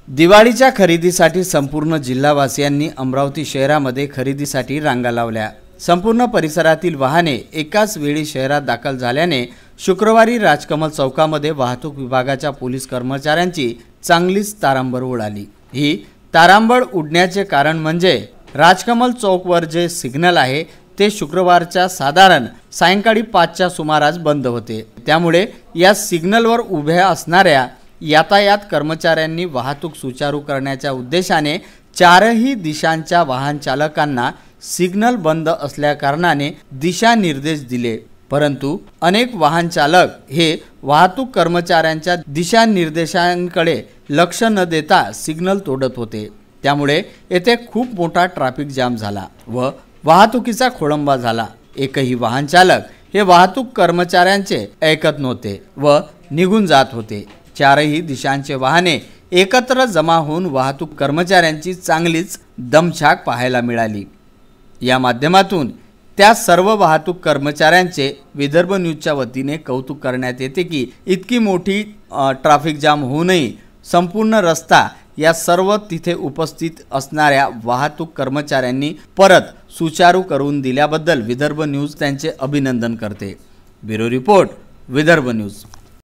दिवाळीच्या खरेदीसाठी संपूर्ण जिल्हावासियांनी अमरावती शहरामध्ये खरेदीसाठी रांगा लावल्या। संपूर्ण परिसरातील वाहने एकाच वेळी शहरात दाखल झाल्याने शुक्रवारी राजकमल चौकामध्ये वाहतूक विभागाच्या पोलीस कर्मचाऱ्यांची चांगलीच तारांबळ उडाली। ही तारांबळ उडण्याचे कारण म्हणजे राजकमल चौकवर जे सिग्नल आहे ते शुक्रवारच्या साधारण सायंकाळी 5च्या सुमारास बंद होते। त्यामुळे या सिग्नलवर उभ्या असणाऱ्या यातायात कर्मचाऱ्यांनी वाहतूक सुचारू करण्याच्या उद्देशाने चारही दिशांच्या वाहन चालकांना सिग्नल बंद असल्याकारणाने दिशानिर्देश दिले, परंतु अनेक वाहन चालक हे वाहतूक कर्मचाऱ्यांच्या दिशानिर्देशांकडे लक्ष न देता सिग्नल तोडत होते। त्यामुळे येथे खूप मोठा ट्रॅफिक जाम झाला व वाहतुकीचा खोळंबा झाला। एकही वाहन चालक हे वाहतूक कर्मचाऱ्यांचे ऐकत नव्हते व निघून जात होते। चारही दिशांचे वाहने एकत्र जमा होऊन वाहतूक कर्मचाऱ्यांची चांगलीच दमछाक पाहायला मिळाली। या माध्यमातून त्या सर्व वाहतूक कर्मचाऱ्यांचे विदर्भ न्यूजच्या वतीने कौतुक करण्यात येते की इतकी मोठी ट्रॅफिक जाम होऊनही संपूर्ण रस्ता या सर्व तिथे उपस्थित असणाऱ्या वाहतूक कर्मचाऱ्यांनी परत सुचारू करून दिल्याबद्दल विदर्भ न्यूज त्यांचे अभिनंदन करते। Bureau report, Vidarbha news.